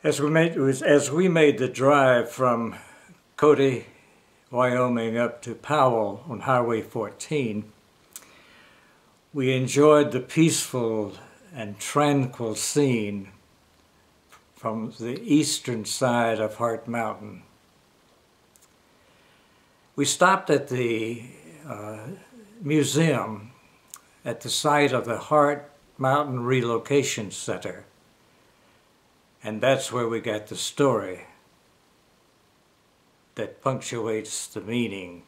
As we made the drive from Cody, Wyoming up to Powell on Highway 14, we enjoyed the peaceful and tranquil scene from the eastern side of Hart Mountain. We stopped at the museum at the site of the Hart Mountain Relocation Center, and that's where we got the story that punctuates the meaning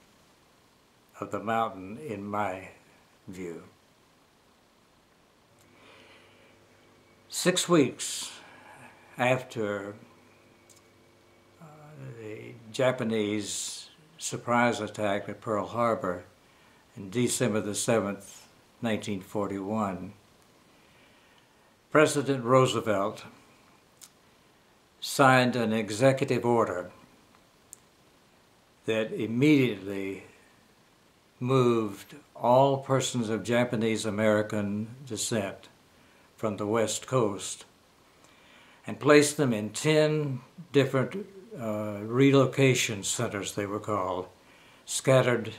of the mountain in my view. 6 weeks after the Japanese surprise attack at Pearl Harbor on December the 7th, 1941, President Roosevelt signed an executive order that immediately moved all persons of Japanese American descent from the West Coast and placed them in 10 different relocation centers, they were called, scattered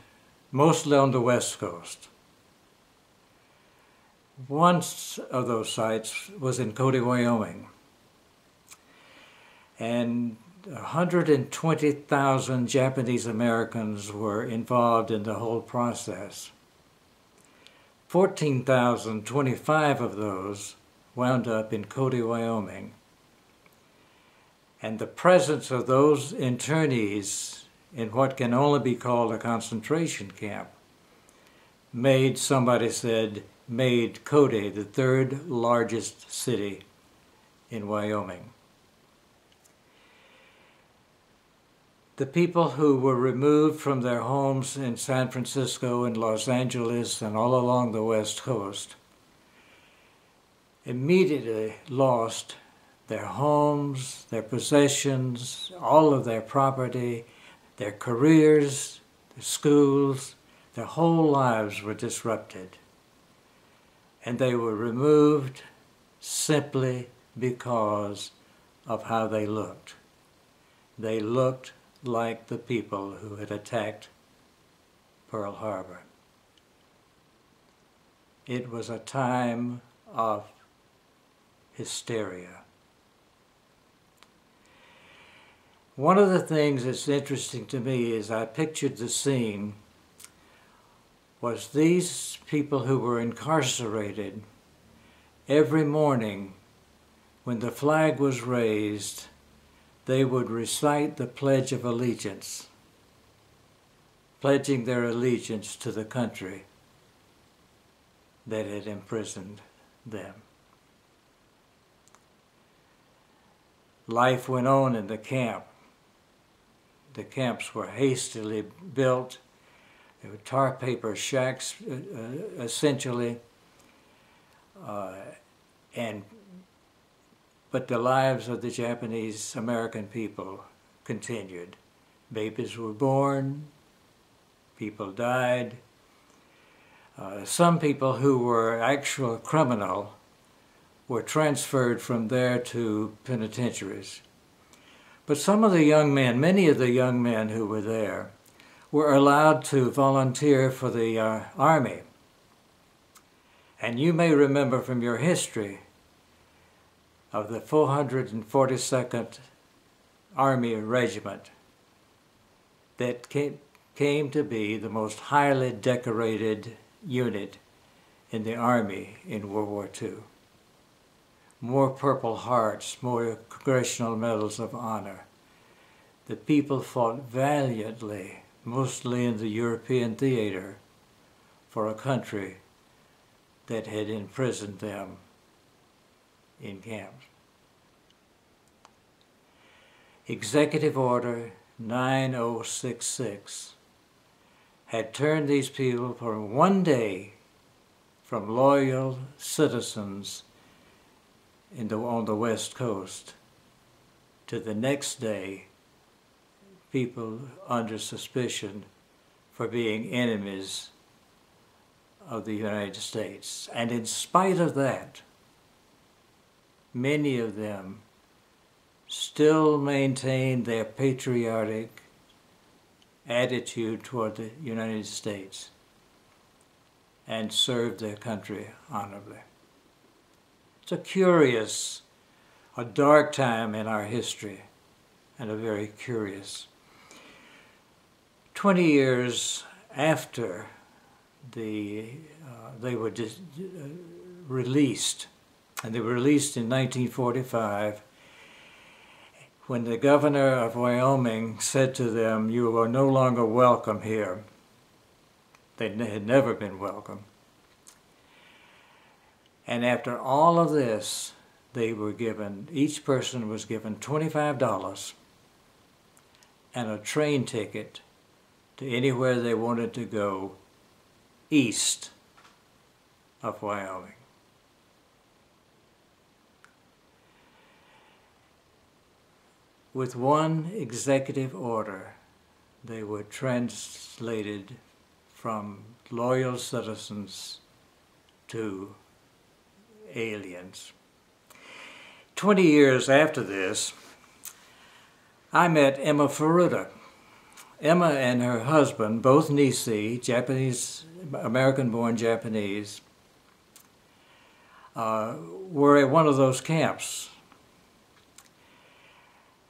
mostly on the West Coast. One of those sites was in Cody, Wyoming, and 120,000 Japanese Americans were involved in the whole process. 14,025 of those wound up in Cody, Wyoming. And the presence of those internees in what can only be called a concentration camp made, somebody said, made Cody the third largest city in Wyoming. The people who were removed from their homes in San Francisco and Los Angeles and all along the West Coast immediately lost their homes, their possessions, all of their property, their careers, their schools. Their whole lives were disrupted. And they were removed simply because of how they looked. They looked like the people who had attacked Pearl Harbor. It was a time of hysteria. One of the things that's interesting to me is I pictured the scene was these people who were incarcerated every morning when the flag was raised, they would recite the Pledge of Allegiance, pledging their allegiance to the country that had imprisoned them. Life went on in the camp. The camps were hastily built. They were tar paper shacks, essentially, but the lives of the Japanese American people continued. Babies were born, people died. Some people who were actual criminal were transferred from there to penitentiaries. But some of the young men, many of the young men who were there, were allowed to volunteer for the Army. And you may remember from your history of the 442nd Army Regiment that came to be the most highly decorated unit in the Army in World War II. More Purple Hearts, more Congressional Medals of Honor. The people fought valiantly, mostly in the European theater, for a country that had imprisoned them in camps. Executive Order 9066 had turned these people for one day from loyal citizens on the West Coast to the next day people under suspicion for being enemies of the United States. And in spite of that, many of them still maintained their patriotic attitude toward the United States and served their country honorably. It's a curious, a dark time in our history, and a very curious. 20 years after they were released, and they were released in 1945, when the governor of Wyoming said to them, "You are no longer welcome here." They had never been welcome. And after all of this, they were given, each person was given $25 and a train ticket to anywhere they wanted to go east of Wyoming. With one executive order, they were translated from loyal citizens to aliens. 20 years after this, I met Emma Furuta. Emma and her husband, both Nisei, Japanese, American-born Japanese, were at one of those camps.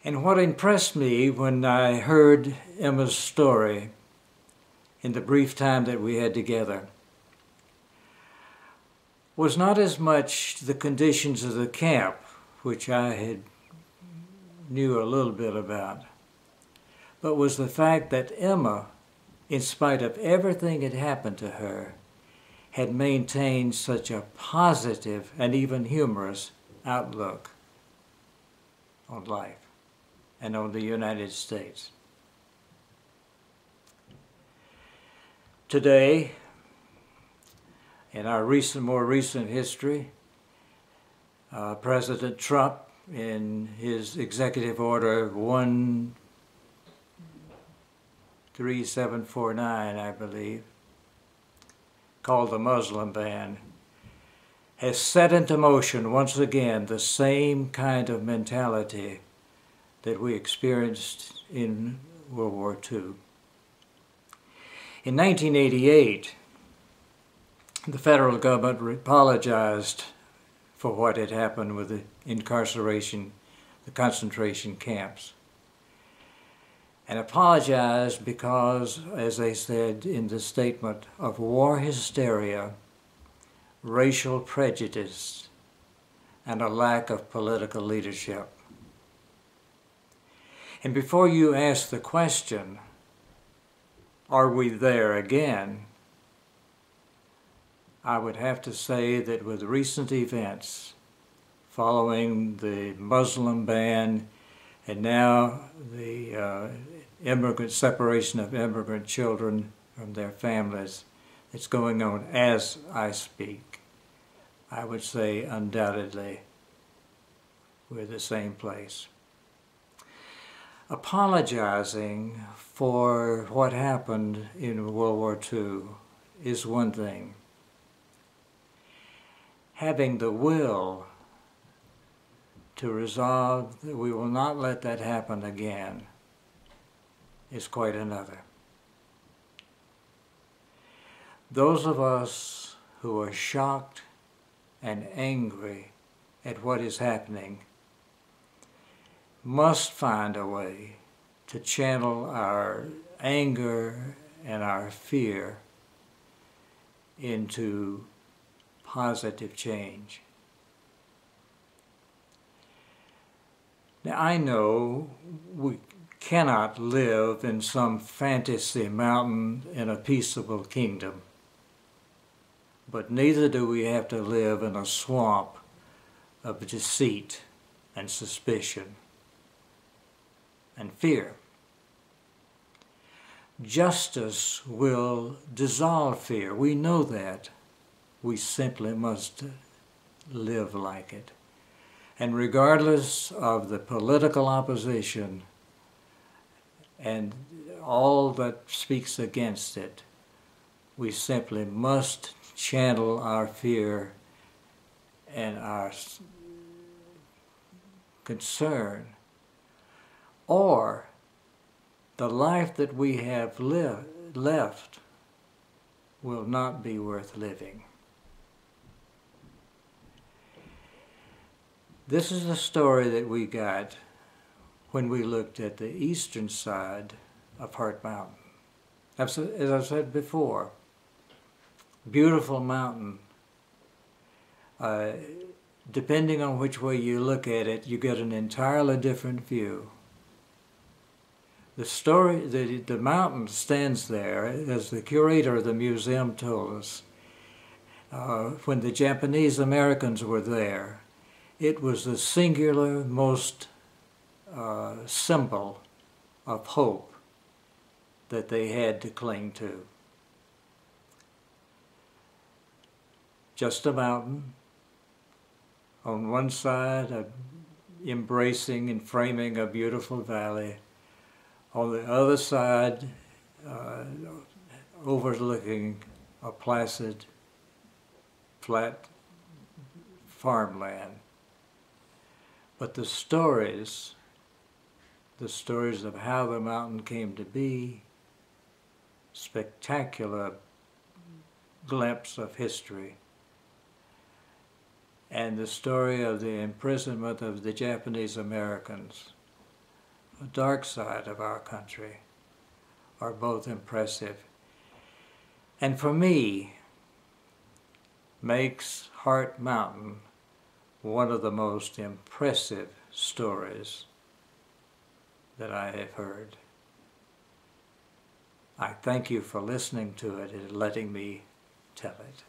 And what impressed me when I heard Emma's story in the brief time that we had together was not as much the conditions of the camp, which I knew a little bit about, but was the fact that Emma, in spite of everything that happened to her, had maintained such a positive and even humorous outlook on life and on the United States. Today, in our more recent history, President Trump, in his Executive Order 13749, I believe, called the Muslim ban, has set into motion once again the same kind of mentality that we experienced in World War II. In 1988, the federal government apologized for what had happened with the incarceration, the concentration camps, and apologized because, as they said in the statement, of war hysteria, racial prejudice, and a lack of political leadership. And before you ask the question, are we there again? I would have to say that with recent events following the Muslim ban and now the separation of immigrant children from their families that's going on as I speak, I would say undoubtedly we're the same place. Apologizing for what happened in World War II is one thing. Having the will to resolve that we will not let that happen again is quite another. Those of us who are shocked and angry at what is happening must find a way to channel our anger and our fear into positive change. Now, I know we cannot live in some fantasy mountain in a peaceable kingdom, but neither do we have to live in a swamp of deceit and suspicion and fear. Justice will dissolve fear. We know that. We simply must live like it. And regardless of the political opposition and all that speaks against it, we simply must channel our fear and our concern or the life that we have left will not be worth living. This is the story that we got when we looked at the eastern side of Heart Mountain. As I said before, beautiful mountain. Depending on which way you look at it, you get an entirely different view. The mountain stands there, as the curator of the museum told us. When the Japanese Americans were there, it was the singular most symbol of hope that they had to cling to. Just a mountain, on one side embracing and framing a beautiful valley, on the other side overlooking a placid, flat farmland. But the stories of how the mountain came to be, spectacular glimpse of history, and the story of the imprisonment of the Japanese Americans, the dark side of our country, are both impressive. And for me, makes Heart Mountain one of the most impressive stories that I have heard. I thank you for listening to it and letting me tell it.